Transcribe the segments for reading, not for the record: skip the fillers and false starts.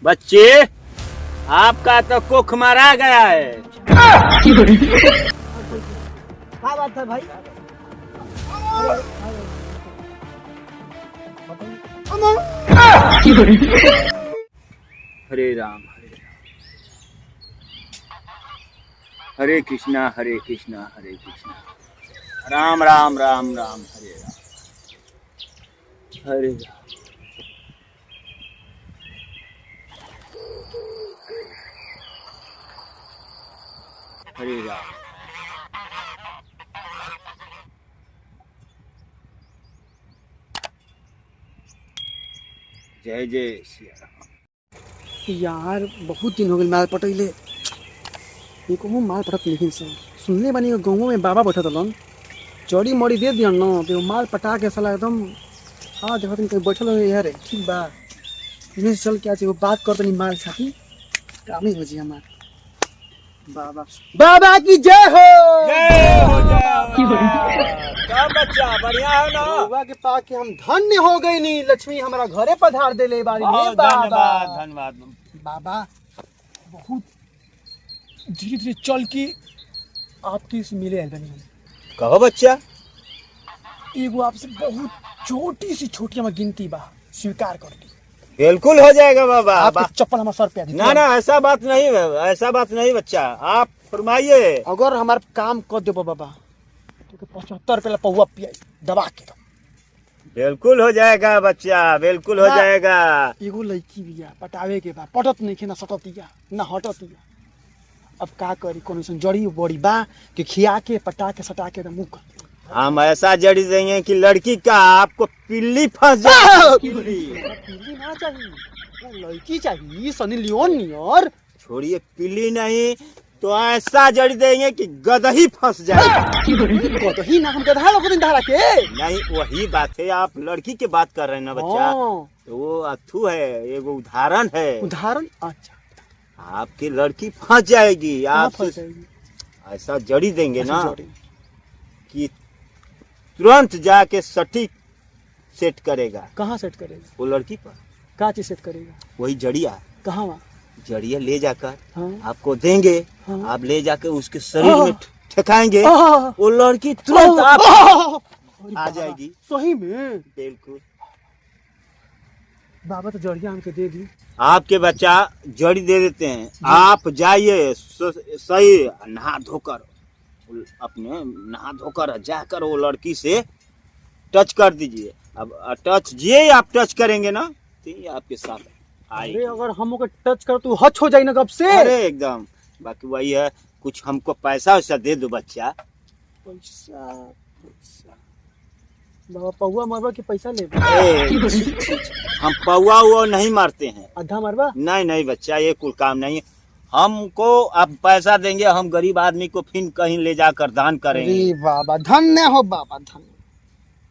बच्चे आपका तो कुख मारा गया है। क्या बात है भाई? हरे राम हरे कृष्णा हरे कृष्णा हरे कृष्णा राम राम राम राम हरे राम हरे राम। हरे राम। जय जय श्री राम। यार बहुत दिन हो गए माल पटैले। ये कहूँ माल पटत नहीं से सुनने बनी गाँव में बाबा बैठा तलन चौड़ी मौड़ी दे दिया न तो माल पटा के साला एकदम। हाँ देखो तुम कहीं बैठल हो यार ठीक बा इन्हें चल क्या चाहिए वो बात कर तनी माल साथी काम ही हो जी हमार। बाबा बाबा की जय हो। जय हो जय हो। क्या बच्चा बढ़िया है ना? बाबा के पास के हम धन्य हो गए नी लक्ष्मी हमारा घरे पधार दे ले बारी में। धन्यवाद धन्यवाद। बाबा बहुत धीरे धीरे चल के आपकी से मिले आए बनी। कहो बच्चा। एगो आपसे बहुत छोटी सी छोटी हमारी गिनती बा स्वीकार कर दी। बिल्कुल हो जाएगा बाबा। आपके चप्पल हमारे सर पे आ दी। ना ना ऐसा बात नहीं है, ऐसा बात नहीं बच्चा, आप फरमाइए। अगर हमारा काम कर दो बाबा तो 75 रुपये पौवा पिया दबा के दो। बिल्कुल हो जाएगा बच्चा, बिल्कुल हो जाएगा। एगो लड़की बिया पटावे के बा पटत नहीं खे ना सटतिया ना हटतिया। अब का करी कौन जड़ी बड़ी बा कि खिया के पटा के सटा के मुँह कर। हम ऐसा जड़ी देंगे कि लड़की का आपको पिल्ली फंस जाए। पिल्ली ना चाहिए लड़की चाहिए सनी लियोन नियर। छोड़िए पिल्ली नहीं तो ऐसा जड़ी देंगे कि गदही फंस जाए। गदही ना हम गधा लोग दिन धारा के नहीं वही बात है, आप लड़की की बात कर रहे हैं ना बच्चा। तो वो अथू है, एगो उदाहरण है। उदाहरण अच्छा आपकी लड़की फंस जाएगी। आप फंस जाएगी। ऐसा जड़ी देंगे ना जड़ी। कि तुरंत जाके सटीक सेट करेगा। कहाँ सेट करेगा? वो लड़की पर क्या चीज सेट करेगा? वही जड़िया। कहाँ वहाँ? जड़िया ले जाकर हाँ। आपको देंगे। हाँ। आप ले जाकर उसके शरीर में ठेकाएंगे। आह। वो लड़की तुरंत आप आ जाएगी। सही में बिल्कुल। बाबा तो जड़िया हमके दे दी। आपके बच्चा जड़ी दे देते हैं। आप जाइए सही नहा धोकर अपने नहा धोकर जाकर वो लड़की से टच कर दीजिए। अब टच ये आप टच करेंगे ना तो ये आपके साथ आएगी। अरे अगर हम ओके टच कर तू हच हो जाई ना कब से। अरे एकदम। बाकी वही है, कुछ हमको पैसा वैसा दे दो बच्चा। पैसा पैसा बाबा पौवा मरवा के पैसा ले हम पौवा हुआ नहीं मारते हैं। आधा मरवा नहीं नहीं बच्चा ये कुल काम नहीं है। हमको आप पैसा देंगे, हम गरीब आदमी को फिर कहीं ले जाकर दान करेंगे। अरे बाबा धन्य हो बाबा धन्य।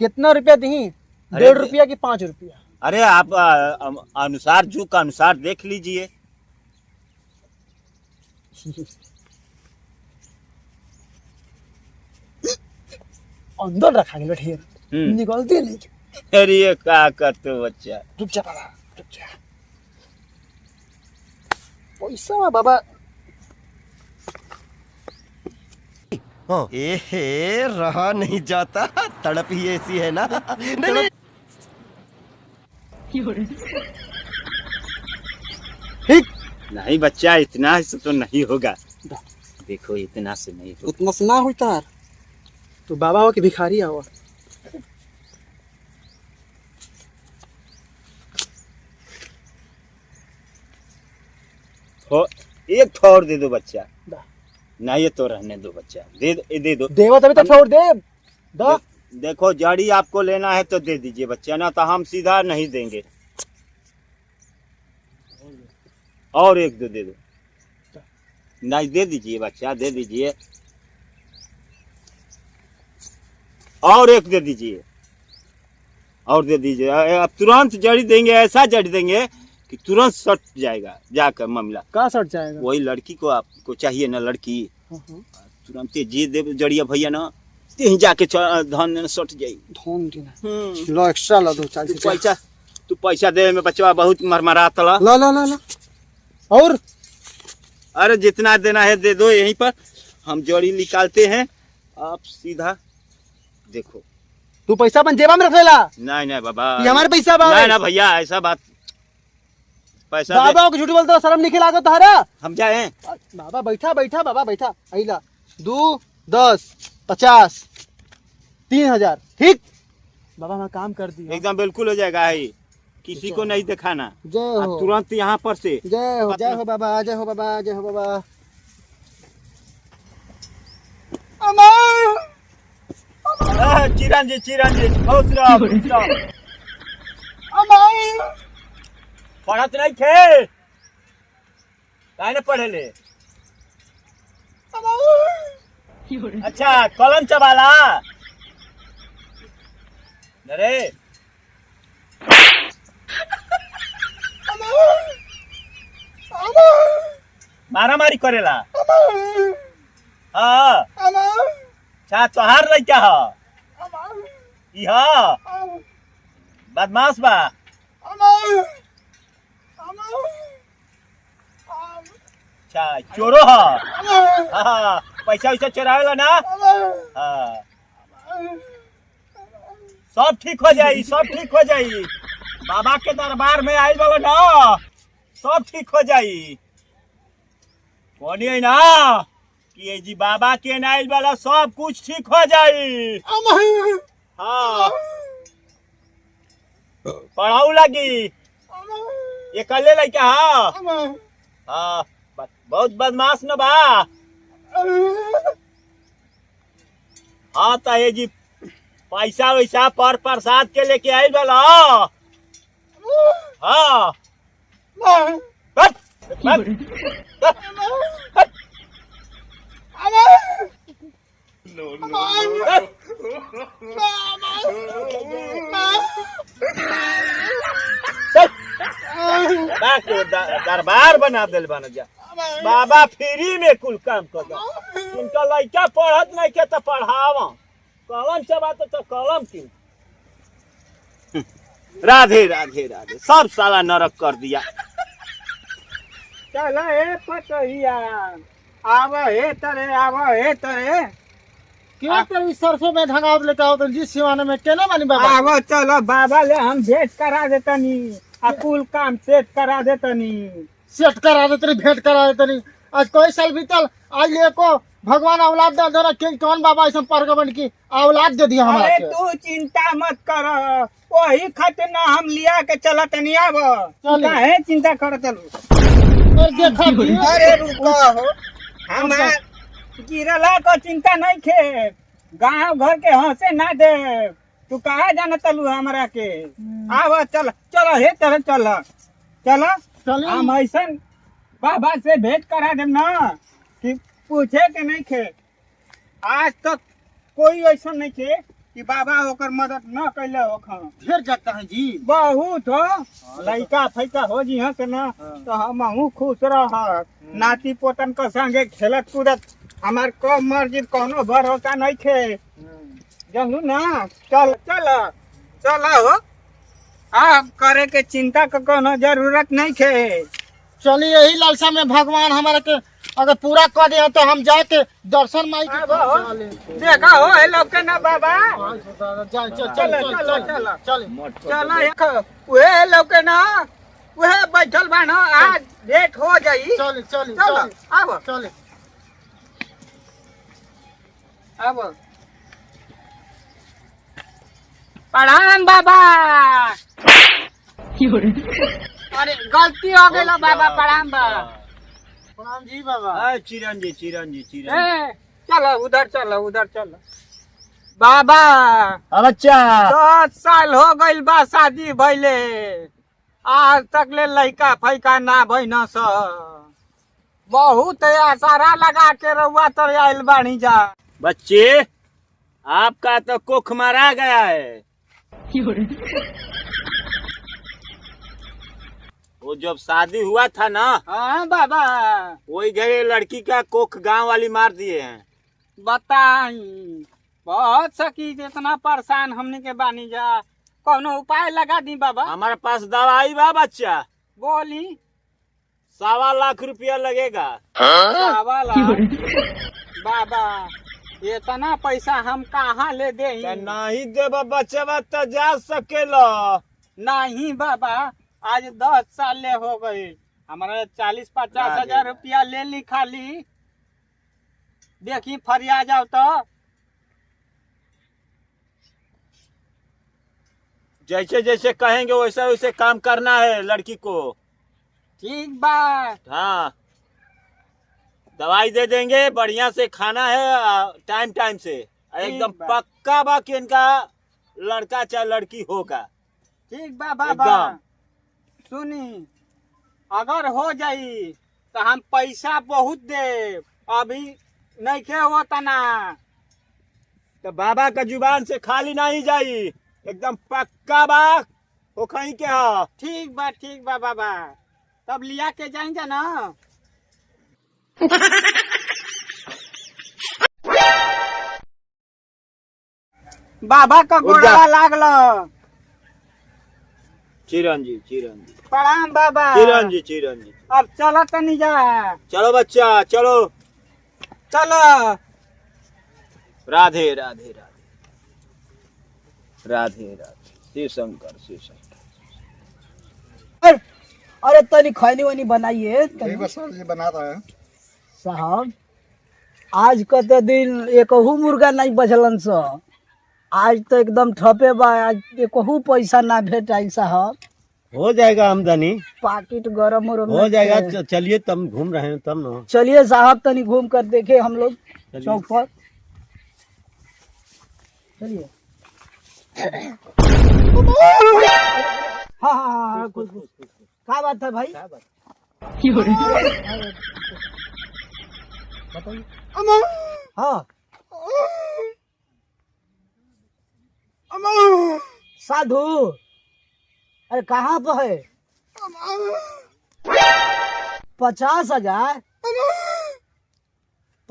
कितना रुपया दी? 1.5 रुपया की 5 रुपया? अरे आप अनुसार जुग का अनुसार देख लीजिए। अंदर रखा गया ढेर निकलते नहीं। अरे ये क्या करते बच्चा। रुक जा बाबा रुक जा। पैसा बाबा एहे रहा नहीं जाता, तड़प ही ऐसी है ना। नहीं ठीक नहीं बच्चा इतना से तो नहीं होगा। देखो इतना से नहीं होगा। उतना से ना होता तो बाबा हो कि भिखारी हो। एक ठोर दे दो बच्चा। नहीं ये तो रहने दो बच्चा। दे दो। देवा तभी तो छोड़ दे। देखो जड़ी आपको लेना है तो दे दीजिए बच्चा, ना तो हम सीधा नहीं देंगे। और एक दो दे दो। नहीं दे दीजिए बच्चा, दे दीजिए। और एक दे दीजिए। और दे दीजिए। अब तुरंत जड़ी देंगे, ऐसा जड़ी देंगे कि तुरंत सट जाएगा जाकर मामला। कहाँ सट जाएगा? वही लड़की को आपको चाहिए ना लड़की। तुरंत जी दे जड़िया भैया ना यहीं जाके धन सट जाई। धन देना लो एक्स्ट्रा ला दो 40 पैसा। तू पैसा दे में बच्चा बहुत मरमरात ला। ला ला ला ला और अरे जितना देना है दे दो, यहीं पर हम जोड़ी निकालते हैं, आप सीधा देखो। तू पैसा अपन जेबा में रख लेला। नहीं नहीं बाबा, ये हमारे पैसा बा। नहीं ना भैया, ऐसा बात, पैसा दे। बाबा को झूठ बोलते हो, शर्म नहीं लागत तारा। हम जाए। बाबा बैठा बैठा, बाबा बैठा। अइला 2 10 50 3000 ठीक। बाबा मैं काम कर दिया एकदम बिल्कुल हो जाएगा है, किसी को नहीं दिखाना। जय आप हो, तुरंत यहाँ पर से। जय हो, जय हो बाबा, जय हो बाबा, जय हो बाबा। चिरंजी चिरंजी खुश रहो, खुश रहो। पढ़त नहीं थे, काहे न पढ़े ले। अच्छा कलम चबाला अरे मारा मारी करेला। हाँ अच्छा तोहार लइका ह ई ह बदमाश बा। अच्छा चोरो ह। हाँ पैसा वैसा चोरावेला ना। हाँ सब ठीक हो जाई, सब ठीक हो जाई। बाबा के दरबार में आई वाला ना, सब ठीक हो जाई। कौन है ना कि ये जी बाबा के नाइल वाला सब कुछ ठीक हो जाई। हाँ पढ़ाऊ लगी ये कले लइका। हाँ बहुत बदमाश न बा। हाँ तो ये जी पैसा वैसा पर प्रसाद के लेके आई वाला। हाँ बस, बस, बस। दरबार बना दिल बन जा। बाबा फ्री में कुल काम कर दो। उनका लड़का पढ़त नहीं के तो पढ़ावा, कलम चबा तो कलम क्यों। राधे राधे राधे, सब साला नरक कर दिया। चल हे पटहिया, आव हे तरे, आव हे तरे। क्यों तेरी सरसों में धंगावत लेके आओ जी सिवाने में केना बानी बाबा। आव चलो बाबा ले हम भेंट करा देतनी, आ कुल काम सेट करा देतनी। सेट करा दे तेरी, भेंट करा दे तेरी। आज कोई साल बीतल, आज लेको भगवान औलाद दे देना। कौन बाबा ऐसा परगवन की औलाद दे दिया हमारा अरे के। तू चिंता मत कर, वही खत ना हम लिया के चला तनी। आव चली। काहे चिंता करत लू। और देखा भी। अरे रुको हो, हम गिरला को चिंता नहीं खे। गांव घर के हंसे ना दे। तू कहा जाना तलू हमरा के। आव चल चलो हे तरह चल चल। चली। हम ऐसा बाबा से भेंट करा देम ना कि पूछे के नहीं खे। आज तक कोई ऐसा नहीं खे कि बाबा होकर मदद न कैले होखा। ढेर जाता है जी। बहुत हो लइका फैका हो जी हस ना तो हम खुश रह। नाती पोतन के संगे खेलत कूदत हमार कब मर्जी कोनो भरोसा नहीं खे। जानू ना चल चल चल हो। अब करे के चिंता के कोनो जरूरत नहीं खे। चलिए यही लालसा में भगवान हमारे के अगर पूरा कर दिया तो हम जाके दर्शन माई के देखा हो हे लोग के ना बाबा। चल चल चल चल चल चल चल चल उहे लोग के ना उहे बैठल बा ना। आज भेंट हो जाई। चल चल चल आब चल। आब प्रणाम बाबा। अरे गलती हो गई बाबा, प्रणाम बा। प्रणाम जी बाबा। चिरंजी चिरंजी चिरंजी। ए, चलो उधर चलो, उधर चलो बाबा। बच्चा 10 साल हो गइल बा शादी भइले, आज तक ले लइका फैका ना भइना स। बहुत आसारा लगा के रउआ तर आइल बानी जा। बच्चे आपका तो कोख मारा गया है। वो जब शादी हुआ था ना, हाँ बाबा वही जगह लड़की का कोख गांव वाली मार दिए हैं। बताई बहुत सकी इतना परेशान हमने के बानी जा। कोनो उपाय लगा दी बाबा। हमारे पास दवाई बा बच्चा। बोली। 1.25 लाख रुपया लगेगा। 1.25 लाख बाबा, इतना पैसा हम कहाँ ले दे? नहीं देबा बचवा तो जा सकेला। नहीं बाबा, आज 10 साल ले हो गए, हमारा 40-50 हजार रुपया ले ली खाली। देखी फरिया जाओ तो। जैसे जैसे कहेंगे वैसे वैसे काम करना है लड़की को। ठीक बा। हाँ, दवाई दे देंगे, बढ़िया से खाना है टाइम टाइम से, एकदम बा। पक्का बा कि इनका लड़का चाहे लड़की होगा। ठीक बा बाबा। एकदम। सुनी, अगर हो जाई तो हम पैसा बहुत दे, अभी नहीं के हो तना। तो बाबा का जुबान से खाली नहीं जाई, एकदम पक्का बा हो कहीं के हो। ठीक बा बाबा, तब लिया के जाएंगे ना। बाबा का गोड़ा लागल। चिरंजी प्रणाम बाबा। चिरंजी अब चलो तनी जा। चलो बच्चा चलो। चलो। राधे राधे राधे राधे राधे, शिव शंकर। अरे तनी खैनी वनी बनाइए जी बना रहा है साहब। आज का तो दिन एकहू मुर्गा नहीं बचलन स। आज तो एकदम ठपे बा, आज एकहू पैसा ना भेटाई साहब। हो जाएगा आमदनी, पाकिट गरम हो जाएगा। चलिए, तब घूम रहे हैं तब ना। चलिए साहब, तनी घूम कर देखे हम लोग चौक पर। चलिए। हाँ, क्या बात है भाई? बताइए। हाँ, साधु, अरे कहाँ पर है? 50,000।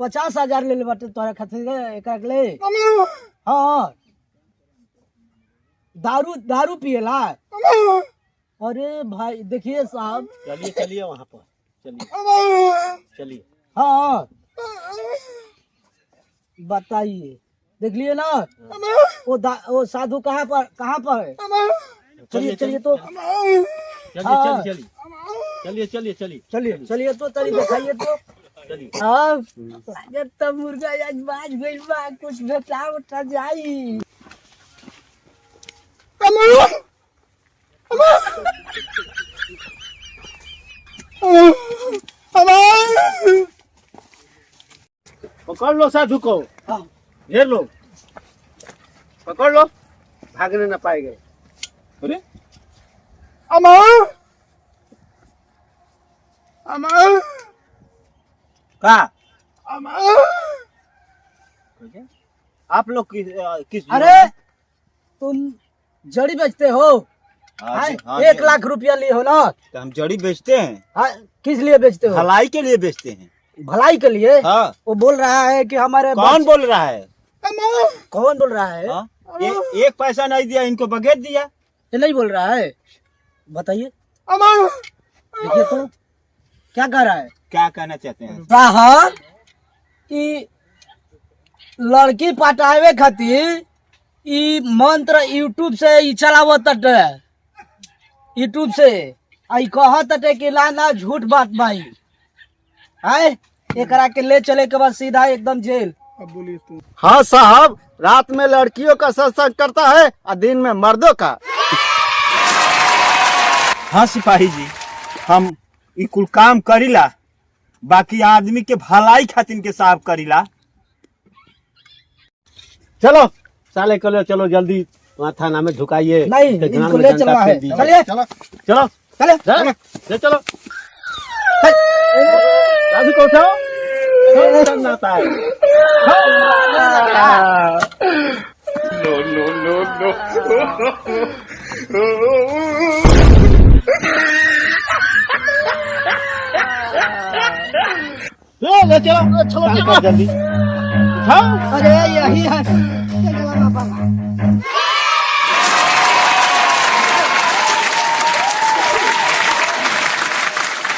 50,000 ले ले बाटे तोरा खातिर एकरा के ले। हाँ, दारू पिएला? अरे भाई देखिए साहब। चलिए वहाँ पर चलिए। हाँ, बताइए, देख लिए ना वो साधु कहाँ पर है? चलिए तो। चलिए तो तरी दिखाइए तो। अब लागत तो मुर्गा आज बाज गइल बा, कुछ भेटा उठा जाई। पकड़ लो साधु को, घेर लो, पकड़ लो, भागने न पाएंगे। अरे का आप लोग किस अरे तुम जड़ी बेचते हो? हाँ जी, हाँ 1 जी। लाख रुपया लिए हो ना? तो हम जड़ी बेचते हैं, हाँ, किस लिए बेचते हो? भलाई के लिए बेचते हैं। भलाई के लिए? हाँ। वो बोल रहा है कि हमारे कौन बोल रहा है? कौन बोल रहा है? हाँ? एक पैसा नहीं दिया, इनको बगैर दिया। ये नहीं बोल रहा है, बताइए। देखिए तो क्या कह रहा है? क्या कहना चाहते हैं? साहब कि लड़की पटावे खातिर ई मंत्र यूट्यूब से ई चलावत तटे, यूट्यूब से आई कहत तटे कि ना झूठ बात भाई है। एकरा के ले चले के बाद सीधा एकदम जेल। हाँ साहब, रात में लड़कियों का सत्संग करता है और दिन में मर्दों का। हाँ सिपाही जी, हम ई कुल काम करीला, बाकी आदमी के भलाई खातिर के साहब करीला। चलो साले कलो, चलो जल्दी वहाँ थाना में झुकाइए। नहीं, इनको ले चलना है। चलिए चलो चले ले चलो। साधु को उठाओ, करना आता है। ले चलो जल्दी। अरे यही है।